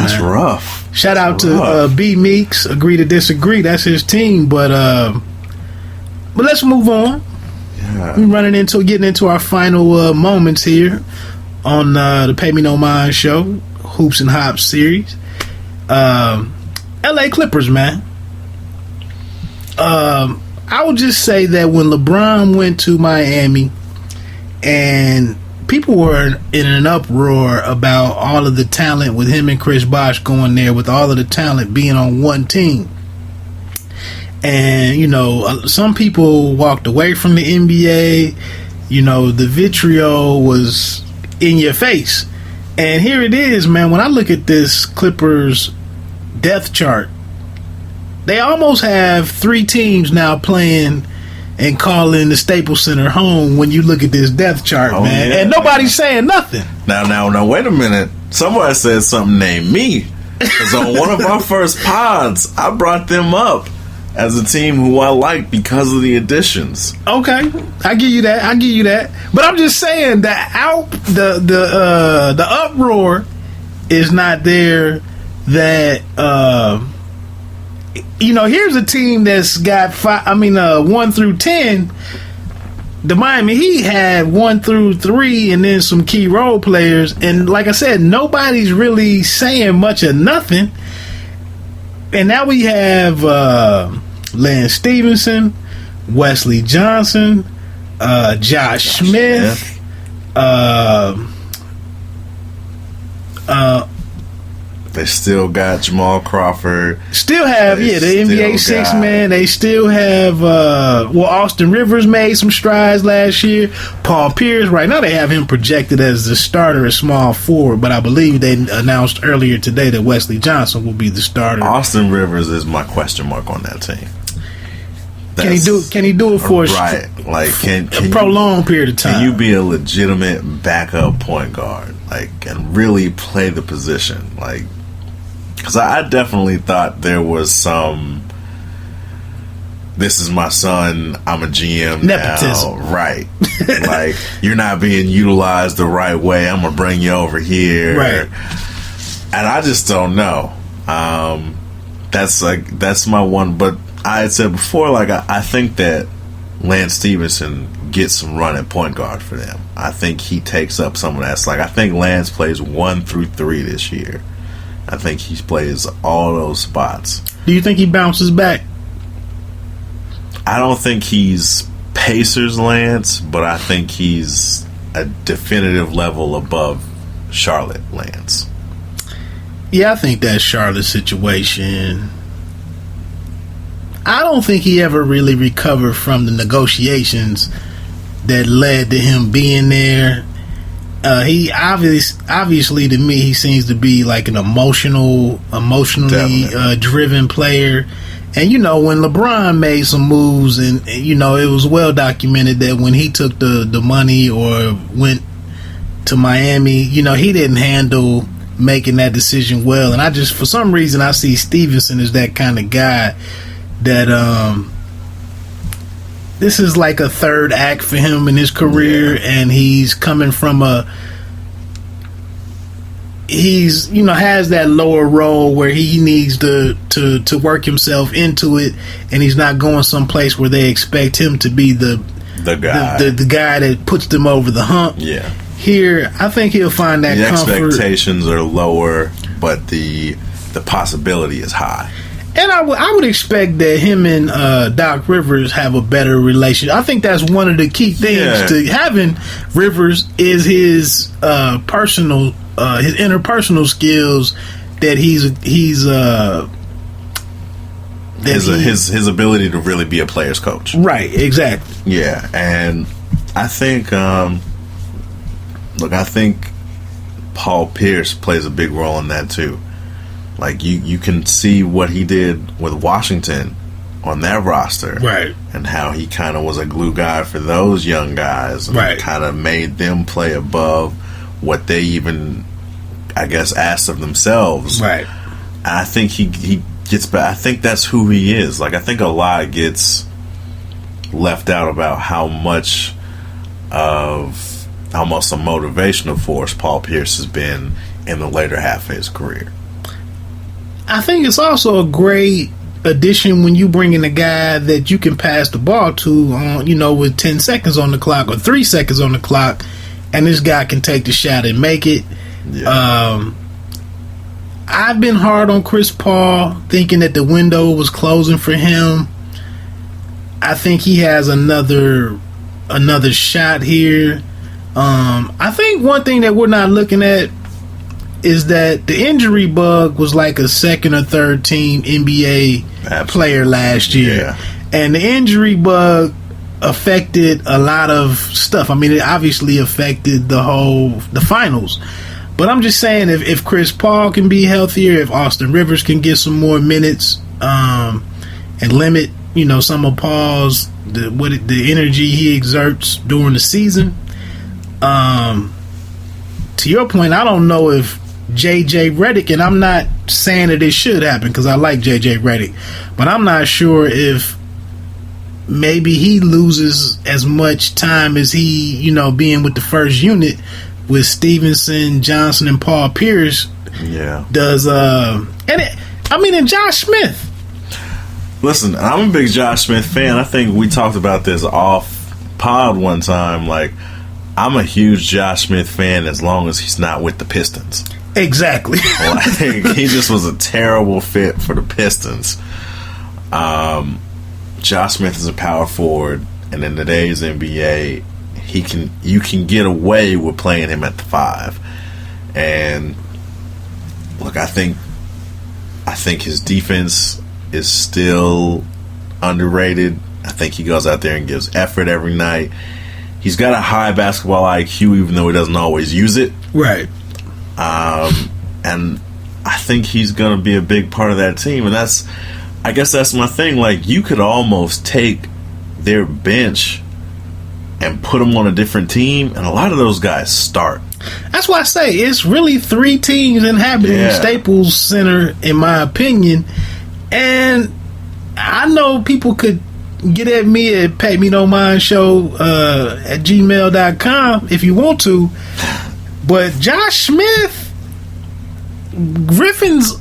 man. That's rough. Shout out to B Meeks. Agree to disagree. That's his team, but let's move on. Yeah. We're getting into our final moments here on the Pay Me No Mind show, Hoops and Hops series. LA Clippers, man. I would just say that when LeBron went to Miami and people were in an uproar about all of the talent with him and Chris Bosh going there, with all of the talent being on one team. And, some people walked away from the NBA. The vitriol was in your face. And here it is, man. When I look at this Clippers depth chart, they almost have 3 teams now playing and calling the Staples Center home when you look at this depth chart, man. Yeah. And nobody's saying nothing. Now, wait a minute. Somebody said something named me. Because on one of our first pods, I brought them up as a team who I like because of the additions. Okay, I give you that. But I'm just saying that the uproar is not there. That here's a team that's got 1 through 10. The Miami Heat had 1 through 3, and then some key role players. And like I said, nobody's really saying much of nothing. And now we have Lance Stevenson, Wesley Johnson, Josh Smith, they still got Jamal Crawford. Still have, the NBA 6-man. They still have, Austin Rivers made some strides last year. Paul Pierce, right now they have him projected as the starter at small forward, but I believe they announced earlier today that Wesley Johnson will be the starter. Austin Rivers is my question mark on that team. Can he do it for right? Like can a prolonged period of time? Can you be a legitimate backup point guard, and really play the position, Because I definitely thought there was some. This is my son. I'm a GM nepotism, now. Right? You're not being utilized the right way. I'm gonna bring you over here, right? And I just don't know. That's my one. But I had said before, I think that Lance Stevenson gets some run at point guard for them. I think he takes up some of that. I think Lance plays 1 through 3 this year. I think he plays all those spots. Do you think he bounces back? I don't think he's Pacers Lance, but I think he's a definitive level above Charlotte Lance. Yeah, I think that Charlotte situation, I don't think he ever really recovered from the negotiations that led to him being there. He obviously to me, he seems to be like an emotionally driven player. And when LeBron made some moves, and it was well documented that when he took the money or went to Miami, he didn't handle making that decision well. And I just, for some reason, I see Stevenson as that kind of guy that this is like a third act for him in his career, and he's coming from has that lower role where he needs to work himself into it, and he's not going someplace where they expect him to be the guy the guy that puts them over the hump. Yeah. Here, I think he'll find that comfort. The expectations are lower, but the possibility is high. And I would expect that him and Doc Rivers have a better relationship. I think that's one of the key things to having Rivers is his personal, his interpersonal skills that his ability to really be a player's coach. Right, exactly. Yeah, and I think, I think Paul Pierce plays a big role in that too. You can see what he did with Washington on that roster, right? And how he kind of was a glue guy for those young guys, right? Kind of made them play above what they even, I guess, asked of themselves, right? And I think he gets back. I think that's who he is. I think a lot gets left out about how much of almost a motivational force Paul Pierce has been in the later half of his career. I think it's also a great addition when you bring in a guy that you can pass the ball to on, with 10 seconds on the clock or 3 seconds on the clock, and this guy can take the shot and make it. Yeah. I've been hard on Chris Paul, thinking that the window was closing for him. I think he has another shot here. I think one thing that we're not looking at is that the injury bug was like a second or third team NBA player last year. Yeah. And the injury bug affected a lot of stuff. I mean, it obviously affected the finals. But I'm just saying, if Chris Paul can be healthier, if Austin Rivers can get some more minutes, and limit, some of Paul's the energy he exerts during the season. To your point, I don't know if JJ Redick, and I'm not saying that it should happen because I like JJ Redick, but I'm not sure if maybe he loses as much time as he, being with the first unit with Stevenson, Johnson, and Paul Pierce. Yeah. Does and Josh Smith. Listen, I'm a big Josh Smith fan. I think we talked about this off pod one time. Like, I'm a huge Josh Smith fan as long as he's not with the Pistons. Exactly. Like, he just was a terrible fit for the Pistons. Josh Smith is a power forward, and in today's NBA, you can get away with playing him at the 5. And look, I think his defense is still underrated. I think he goes out there and gives effort every night. He's got a high basketball IQ, even though he doesn't always use it. Right. And I think he's going to be a big part of that team. And I guess that's my thing. Like, you could almost take their bench and put them on a different team, and a lot of those guys start. That's why I say it's really 3 teams inhabiting Staples Center, in my opinion. And I know people could get at me at PayMeNoMindShow at gmail.com if you want to. But Josh Smith, Griffin's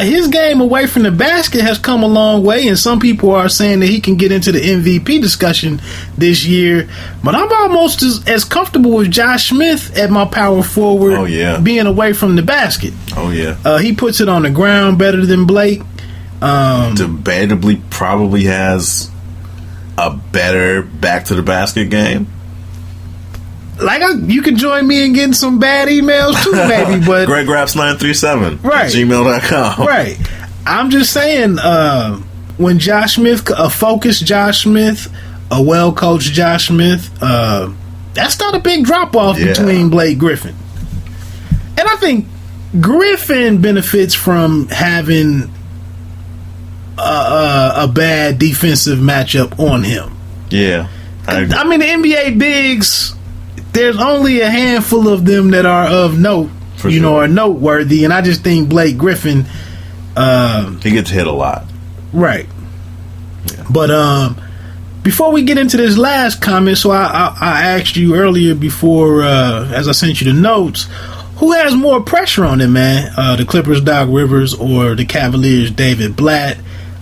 his game away from the basket has come a long way, and some people are saying that he can get into the MVP discussion this year. But I'm almost as comfortable with Josh Smith at my power forward being away from the basket. Oh, yeah. He puts it on the ground better than Blake. Debatably probably has a better back to the basket game. Like, you can join me in getting some bad emails too, maybe. But GregRaps937 right, at gmail.com. Right. I'm just saying, when Josh Smith, a focused Josh Smith, a well-coached Josh Smith, that's not a big drop-off between Blake Griffin. And I think Griffin benefits from having a bad defensive matchup on him. Yeah. I mean, the NBA bigs, there's only a handful of them that are of note, are noteworthy, and I just think Blake Griffin, he gets hit a lot. Right. Yeah. But before we get into this last comment, so I asked you earlier before, as I sent you the notes, who has more pressure on them, man? The Clippers, Doc Rivers, or the Cavaliers, David Blatt?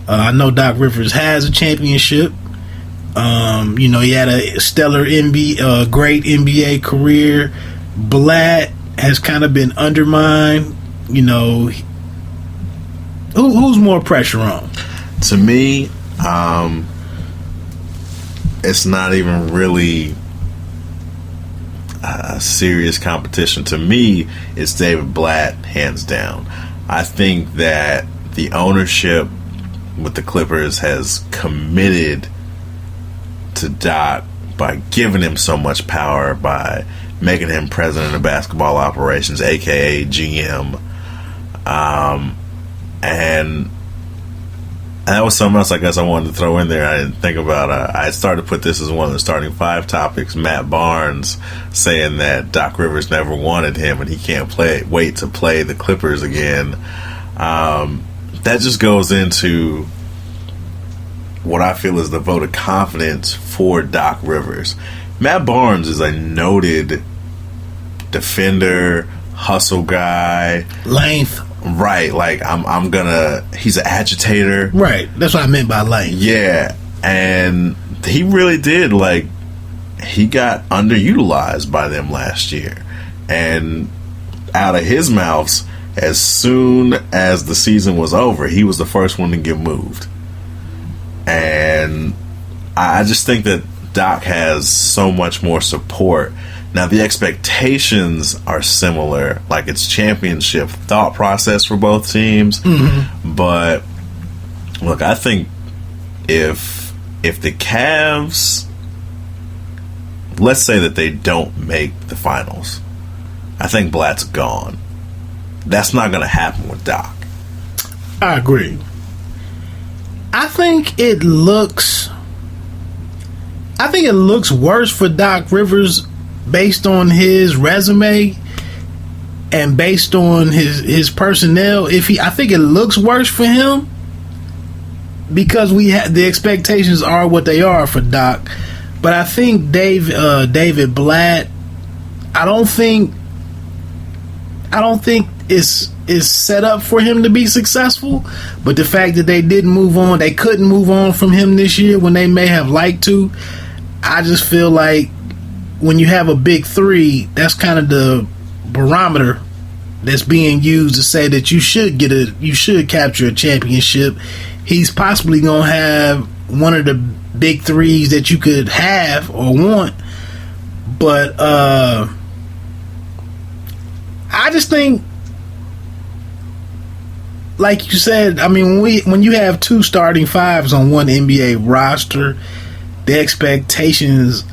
I know Doc Rivers has a championship. He had a stellar great NBA career. Blatt has kind of been undermined. Who's more pressure on? To me, it's not even really a serious competition. To me, it's David Blatt, hands down. I think that the ownership with the Clippers has committed to Doc by giving him so much power, by making him president of basketball operations, aka GM, and that was something else I guess I wanted to throw in there. I didn't think about. I started to put this as one of the starting 5 topics. Matt Barnes saying that Doc Rivers never wanted him and he can't wait to play the Clippers again. That just goes into what I feel is the vote of confidence for Doc Rivers. Matt Barnes is a noted defender, hustle guy. Length. Right, like I'm gonna. He's an agitator. Right, that's what I meant by lane. Yeah, and he really did. Like, he got underutilized by them last year, and out of his mouths, as soon as the season was over, he was the first one to get moved. And I just think that Doc has so much more support. Now, the expectations are similar, like it's championship thought process for both teams. Mm-hmm. But look, I think if the Cavs, let's say that they don't make the finals, I think Blatt's gone. That's not going to happen with Doc. I agree. I think it looks worse for Doc Rivers based on his resume and based on his personnel. I think it looks worse for him because the expectations are what they are for Doc. But I think David Blatt, I don't think is set up for him to be successful. But the fact that they couldn't move on from him this year when they may have liked to, I just feel like when you have a big three, that's kind of the barometer that's being used to say that you should capture a championship. He's possibly gonna have one of the big threes that you could have or want, but I just think, like you said, I mean, when you have two starting fives on one NBA roster, the expectations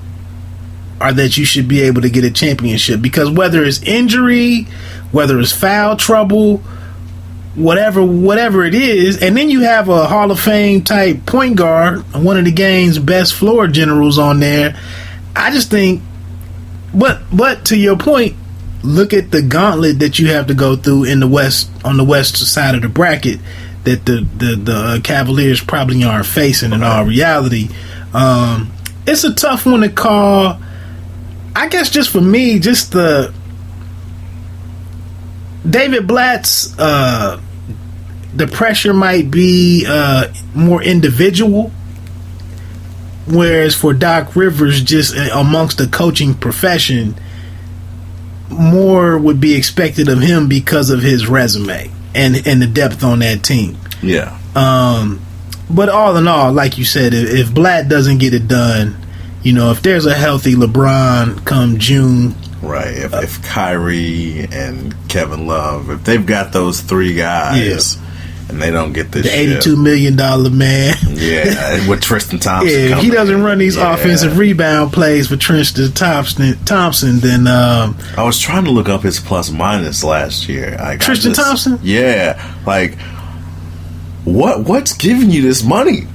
are that you should be able to get a championship, because whether it's injury, whether it's foul trouble, whatever it is, and then you have a Hall of Fame type point guard, one of the game's best floor generals on there. I just think, but to your point, look at the gauntlet that you have to go through in the West, on the west side of the bracket, that the Cavaliers probably aren't facing in all reality. It's a tough one to call. I guess just for me, just the David Blatt's the pressure might be more individual, whereas for Doc Rivers, just amongst the coaching profession, more would be expected of him because of his resume and the depth on that team. Yeah. But all in all, like you said, if Blatt doesn't get it done, if there's a healthy LeBron come June, right? If Kyrie and Kevin Love, if they've got those three guys, and they don't get this, the $82 million man, with Tristan Thompson, if he doesn't run these offensive rebound plays for Tristan Thompson, then I was trying to look up his plus minus last year. Tristan Thompson, like what's giving you this money?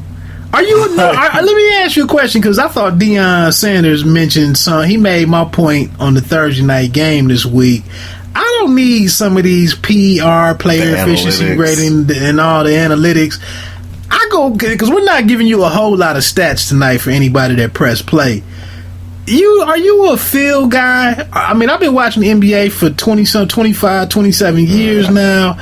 Are you? Let me ask you a question, because I thought Deion Sanders mentioned he made my point on the Thursday night game this week. I don't need some of these PR, player efficiency rating, and all the analytics. I go, because we're not giving you a whole lot of stats tonight for anybody that press play. Are you a feel guy? I mean, I've been watching the NBA for 25, 27 years now.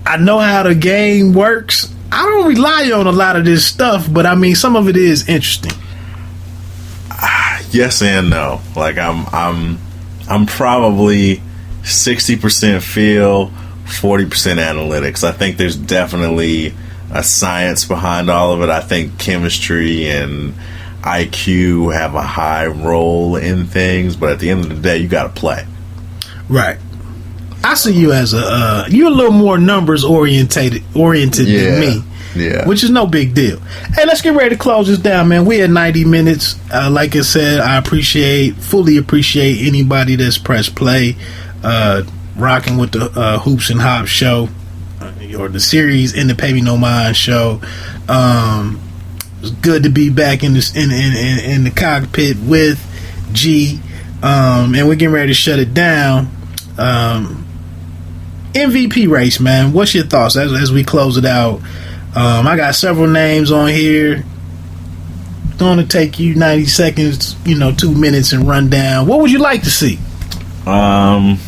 I know how the game works. I don't rely on a lot of this stuff, but I mean, some of it is interesting. Yes and no. Like I'm probably 60% feel, 40% analytics. I think there's definitely a science behind all of it. I think chemistry and IQ have a high role in things, but at the end of the day, you got to play. Right. I see you as you're a little more numbers oriented than me. Yeah. Which is no big deal. Hey, let's get ready to close this down, man. We had 90 minutes. Like I said, I fully appreciate anybody that's pressed play, rocking with the Hoops and Hops show, or the series in the Pay Me No Mind show. It's good to be back in the cockpit with G, and we're getting ready to shut it down. MVP race, man. What's your thoughts as we close it out? I got several names on here. Going to take you 90 seconds, 2 minutes, and run down. What would you like to see? I